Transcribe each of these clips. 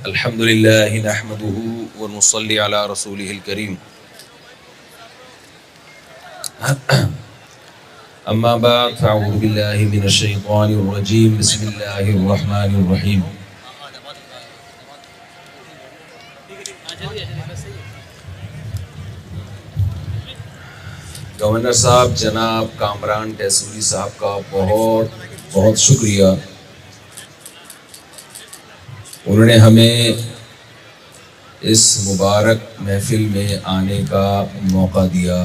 الحمد لله نحمده ونصلي على رسوله الكريم اما بعد فاعوذ بالله من الشيطان الرجيم بسم الله الرحمن الرحيم گورنر صاحب جناب کامران ٹیسوری صاحب کا بہت بہت شکریہ. انہوں نے ہمیں اس مبارک محفل میں آنے کا موقع دیا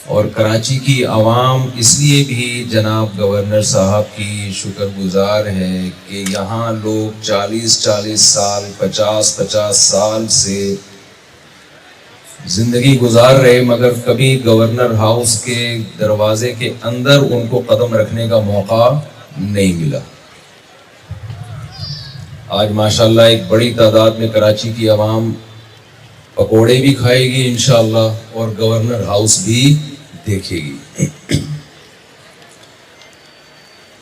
اور کراچی کی عوام اس لیے بھی جناب گورنر صاحب کی شکر گزار ہے کہ یہاں لوگ 40 سال 50 سال سے زندگی گزار رہے مگر کبھی گورنر ہاؤس کے دروازے کے اندر ان کو قدم رکھنے کا موقع نہیں ملا. آج ماشاءاللہ ایک بڑی تعداد میں کراچی کی عوام پکوڑے بھی کھائے گی انشاءاللہ اور گورنر ہاؤس بھی دیکھے گی.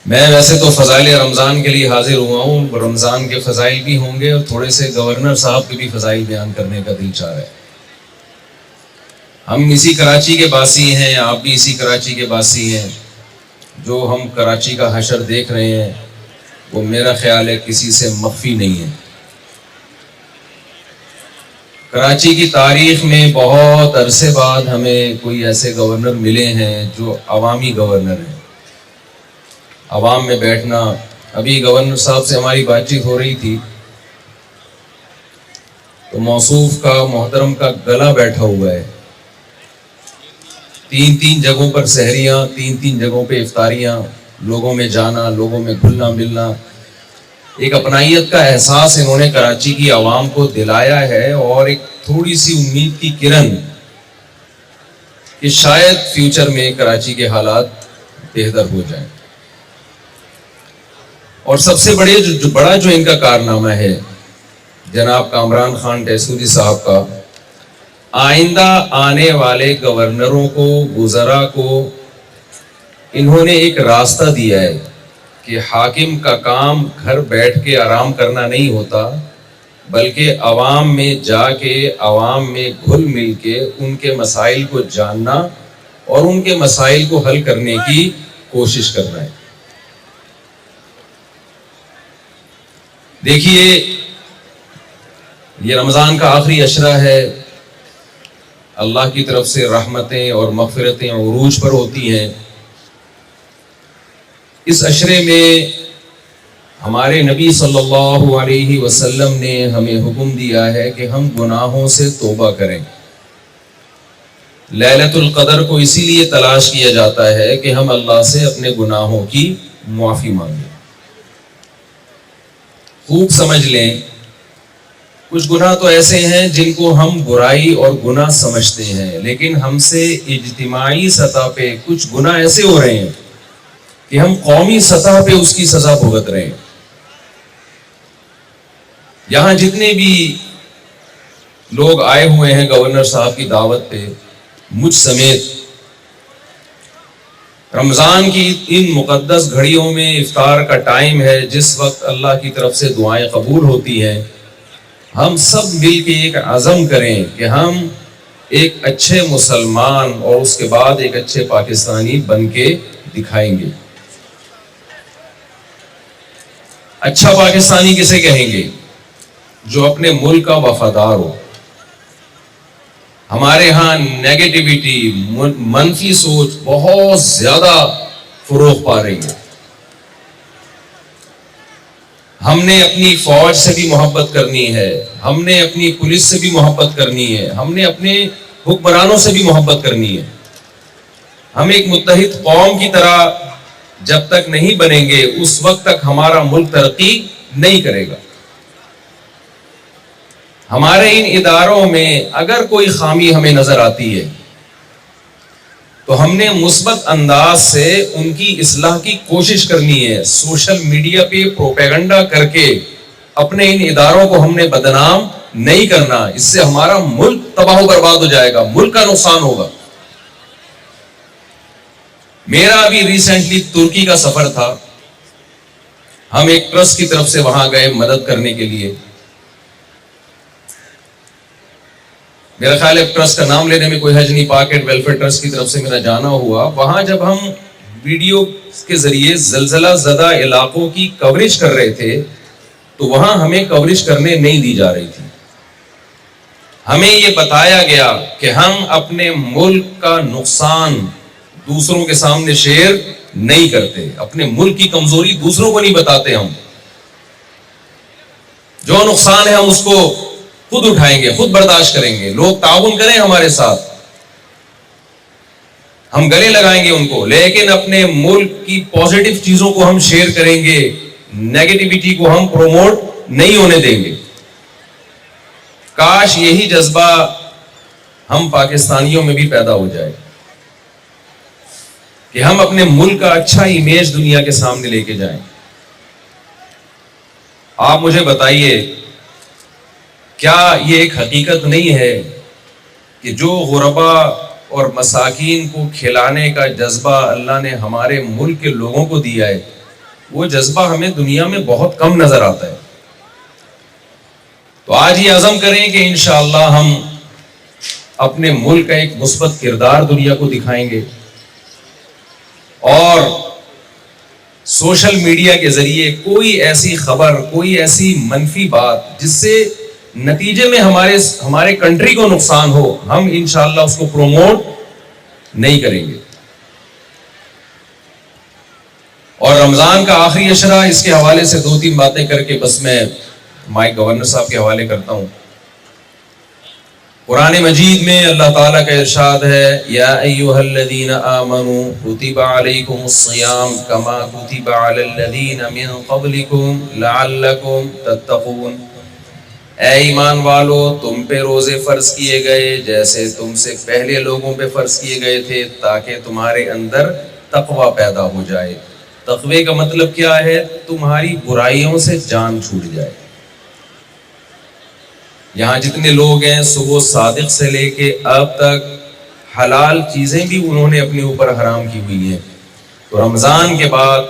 میں ویسے تو فضائل رمضان کے لیے حاضر ہوا ہوں، رمضان کے فضائل بھی ہوں گے اور تھوڑے سے گورنر صاحب کے بھی فضائل بیان کرنے کا دل چاہ رہا ہے. ہم اسی کراچی کے باسی ہیں، آپ بھی اسی کراچی کے باسی ہیں. جو ہم کراچی کا حشر دیکھ رہے ہیں وہ میرا خیال ہے کسی سے مخفی نہیں ہے. کراچی کی تاریخ میں بہت عرصے بعد ہمیں کوئی ایسے گورنر ملے ہیں جو عوامی گورنر ہیں. عوام میں بیٹھنا. ابھی گورنر صاحب سے ہماری بات چیت ہو رہی تھی تو موصوف کا محترم کا گلا بیٹھا ہوا ہے. 3 جگہوں پر سحریاں، 3 جگہوں پہ افطاریاں، لوگوں میں جانا، لوگوں میں گھلنا ملنا، ایک اپنائیت کا احساس انہوں نے کراچی کی عوام کو دلایا ہے اور ایک تھوڑی سی امید کی کرن کہ شاید فیوچر میں کراچی کے حالات بہتر ہو جائیں. اور سب سے بڑا جو ان کا کارنامہ ہے جناب کامران خان ٹیسوری صاحب کا، آئندہ آنے والے گورنروں کو، وزراء کو انہوں نے ایک راستہ دیا ہے کہ حاکم کا کام گھر بیٹھ کے آرام کرنا نہیں ہوتا بلکہ عوام میں جا کے، عوام میں گھل مل کے ان کے مسائل کو جاننا اور ان کے مسائل کو حل کرنے کی کوشش کرنا ہے. دیکھیے یہ رمضان کا آخری عشرہ ہے، اللہ کی طرف سے رحمتیں اور مغفرتیں عروج پر ہوتی ہیں. اس عشرے میں ہمارے نبی صلی اللہ علیہ وسلم نے ہمیں حکم دیا ہے کہ ہم گناہوں سے توبہ کریں. لیلۃ القدر کو اسی لیے تلاش کیا جاتا ہے کہ ہم اللہ سے اپنے گناہوں کی معافی مانگیں. خوب سمجھ لیں، کچھ گناہ تو ایسے ہیں جن کو ہم برائی اور گناہ سمجھتے ہیں لیکن ہم سے اجتماعی سطح پہ کچھ گناہ ایسے ہو رہے ہیں کہ ہم قومی سطح پہ اس کی سزا بھگت رہے ہیں. یہاں جتنے بھی لوگ آئے ہوئے ہیں گورنر صاحب کی دعوت پہ، مجھ سمیت، رمضان کی ان مقدس گھڑیوں میں افطار کا ٹائم ہے جس وقت اللہ کی طرف سے دعائیں قبول ہوتی ہیں. ہم سب مل کے ایک عزم کریں کہ ہم ایک اچھے مسلمان اور اس کے بعد ایک اچھے پاکستانی بن کے دکھائیں گے. اچھا پاکستانی کسے کہیں گے؟ جو اپنے ملک کا وفادار ہو. ہمارے ہاں نیگیٹیوٹی، منفی سوچ بہت زیادہ فروغ پا رہی ہے. ہم نے اپنی فوج سے بھی محبت کرنی ہے، ہم نے اپنی پولیس سے بھی محبت کرنی ہے، ہم نے اپنے حکمرانوں سے بھی محبت کرنی ہے. ہم ایک متحد قوم کی طرح جب تک نہیں بنیں گے اس وقت تک ہمارا ملک ترقی نہیں کرے گا. ہمارے ان اداروں میں اگر کوئی خامی ہمیں نظر آتی ہے تو ہم نے مثبت انداز سے ان کی اصلاح کی کوشش کرنی ہے. سوشل میڈیا پہ پروپیگنڈا کر کے اپنے ان اداروں کو ہم نے بدنام نہیں کرنا. اس سے ہمارا ملک تباہ و برباد ہو جائے گا، ملک کا نقصان ہوگا. میرا ابھی ریسنٹلی ترکی کا سفر تھا. ہم ایک ٹرسٹ کی طرف سے وہاں گئے مدد کرنے کے لیے. میرا خیال ہے ٹرسٹ کا نام لینے میں کوئی حرج نہیں, پاکٹ ویلفیئر ٹرسٹ کی طرف سے میرا جانا ہوا. وہاں جب ہم ویڈیو کے ذریعے زلزلہ زدہ علاقوں کی کوریج کر رہے تھے تو وہاں ہمیں کوریج کرنے نہیں دی جا رہی تھی. ہمیں یہ بتایا گیا کہ ہم اپنے ملک کا نقصان دوسروں کے سامنے شیئر نہیں کرتے, اپنے ملک کی کمزوری دوسروں کو نہیں بتاتے. ہم جو نقصان ہے ہم اس کو خود اٹھائیں گے, خود برداشت کریں گے. لوگ تعاون کریں ہمارے ساتھ, ہم گلے لگائیں گے ان کو, لیکن اپنے ملک کی پازیٹیو چیزوں کو ہم شیئر کریں گے, نیگیٹیوٹی کو ہم پروموٹ نہیں ہونے دیں گے. کاش یہی جذبہ ہم پاکستانیوں میں بھی پیدا ہو جائے کہ ہم اپنے ملک کا اچھا امیج دنیا کے سامنے لے کے جائیں. آپ مجھے بتائیے, کیا یہ ایک حقیقت نہیں ہے کہ جو غربا اور مساکین کو کھلانے کا جذبہ اللہ نے ہمارے ملک کے لوگوں کو دیا ہے, وہ جذبہ ہمیں دنیا میں بہت کم نظر آتا ہے. تو آج یہ عزم کریں کہ انشاءاللہ ہم اپنے ملک کا ایک مثبت کردار دنیا کو دکھائیں گے, اور سوشل میڈیا کے ذریعے کوئی ایسی خبر, کوئی ایسی منفی بات جس سے نتیجے میں ہمارے کنٹری کو نقصان ہو, ہم انشاءاللہ اس کو پروموٹ نہیں کریں گے. اور رمضان کا آخری عشرہ, اس کے حوالے سے 2-3 باتیں کر کے بس میں مائک گورنر صاحب کے حوالے کرتا ہوں. قرآن مجید میں اللہ تعالیٰ کا ارشاد ہے, یا ایھا الذین آمنوا کتب علیکم الصیام کما کتب علی الذین من قبلکم لعلکم تتقون. اے ایمان والو, تم پہ روزے فرض کیے گئے جیسے تم سے پہلے لوگوں پہ فرض کیے گئے تھے, تاکہ تمہارے اندر تقوی پیدا ہو جائے. تقوی کا مطلب کیا ہے؟ تمہاری برائیوں سے جان چھوٹ جائے. یہاں جتنے لوگ ہیں صبح صادق سے لے کے اب تک حلال چیزیں بھی انہوں نے اپنے اوپر حرام کی ہوئی ہیں. تو رمضان کے بعد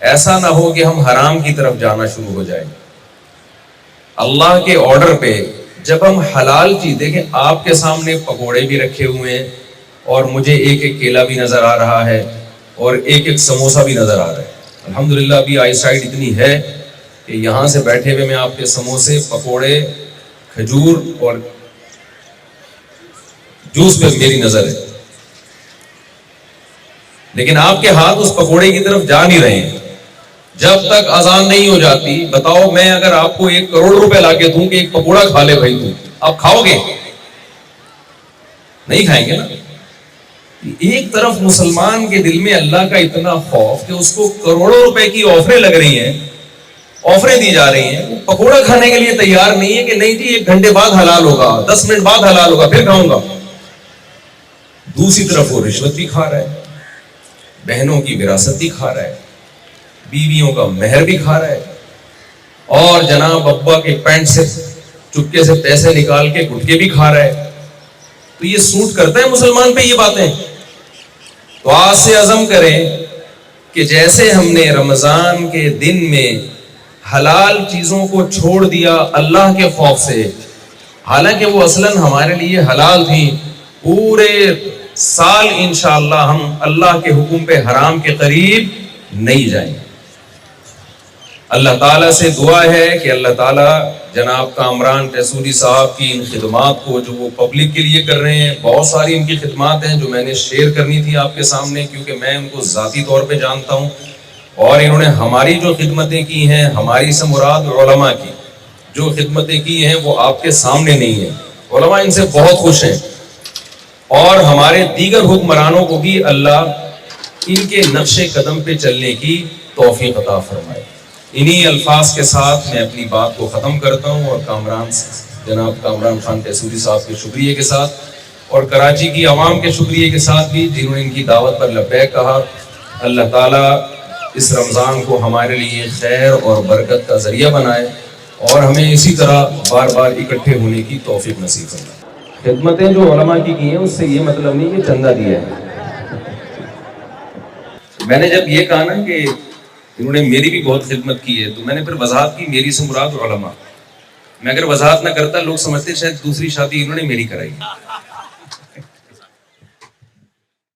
ایسا نہ ہو کہ ہم حرام کی طرف جانا شروع ہو جائیں. اللہ کے آرڈر پہ جب ہم حلال چیز دیکھیں, آپ کے سامنے پکوڑے بھی رکھے ہوئے ہیں, اور مجھے ایک ایک کیلا بھی نظر آ رہا ہے, اور ایک ایک سموسہ بھی نظر آ رہا ہے. الحمدللہ ابھی آئی سائٹ اتنی ہے کہ یہاں سے بیٹھے ہوئے میں آپ کے سموسے, پکوڑے, کھجور اور جوس پہ میری نظر ہے, لیکن آپ کے ہاتھ اس پکوڑے کی طرف جا نہیں رہے ہیں. جب تک اذان نہیں ہو جاتی, بتاؤ میں اگر آپ کو 1 کروڑ روپے لا کے دوں کہ ایک پکوڑا کھا لے بھائی, تم آپ کھاؤ گے؟ نہیں کھائیں گے نا. ایک طرف مسلمان کے دل میں اللہ کا اتنا خوف کہ اس کو کروڑوں روپے کی آفریں لگ رہی ہیں, آفریں دی جا رہی ہیں, وہ پکوڑا کھانے کے لیے تیار نہیں ہے کہ نہیں جی 1 گھنٹے بعد حلال ہوگا, 10 منٹ بعد حلال ہوگا, پھر کھاؤں گا. دوسری طرف وہ رشوت بھی کھا رہا ہے, بہنوں کی وراثت بھی کھا رہا ہے, بیویوں کا مہر بھی کھا رہا ہے, اور جناب ابا کے پینٹ سے چپکے سے پیسے نکال کے گٹکے بھی کھا رہا ہے. تو یہ سوٹ کرتا ہے مسلمان پہ یہ باتیں؟ تو آج سے عزم کریں کہ جیسے ہم نے رمضان کے دن میں حلال چیزوں کو چھوڑ دیا اللہ کے خوف سے, حالانکہ وہ اصلاً ہمارے لیے حلال تھی, پورے سال انشاءاللہ ہم اللہ کے حکم پہ حرام کے قریب نہیں جائیں. اللہ تعالیٰ سے دعا ہے کہ اللہ تعالیٰ جناب کامران ٹیسوری صاحب کی ان خدمات کو جو وہ پبلک کے لیے کر رہے ہیں, بہت ساری ان کی خدمات ہیں جو میں نے شیئر کرنی تھی آپ کے سامنے, کیونکہ میں ان کو ذاتی طور پہ جانتا ہوں, اور انہوں نے ہماری جو خدمتیں کی ہیں, ہماری سے مراد علماء کی جو خدمتیں کی ہیں وہ آپ کے سامنے نہیں ہیں. علماء ان سے بہت خوش ہیں, اور ہمارے دیگر حکمرانوں کو بھی اللہ ان کے نقش قدم پہ چلنے کی توفیق عطا فرمائے. انہی الفاظ کے ساتھ میں اپنی بات کو ختم کرتا ہوں, اور جناب کامران خان ٹیسوری صاحب کے شکریہ کے ساتھ, اور کراچی کی عوام کے شکریہ کے ساتھ بھی جنہوں نے ان کی دعوت پر لبیک کہا. اللہ تعالیٰ اس رمضان کو ہمارے لیے خیر اور برکت کا ذریعہ بنائے, اور ہمیں اسی طرح بار بار اکٹھے ہونے کی توفیق نصیب فرمائے. خدمتیں جو علماء کی ہیں اس سے یہ مطلب نہیں کہ چندہ دیا ہے. میں نے جب یہ کہا نا کہ انہوں نے میری بھی بہت خدمت کی ہے. تو میں نے پھر وضاحت کی میری سے مراد علماء. میں اگر وضاحت نہ کرتا لوگ سمجھتے شاید دوسری شادی انہوں نے میری کرائی.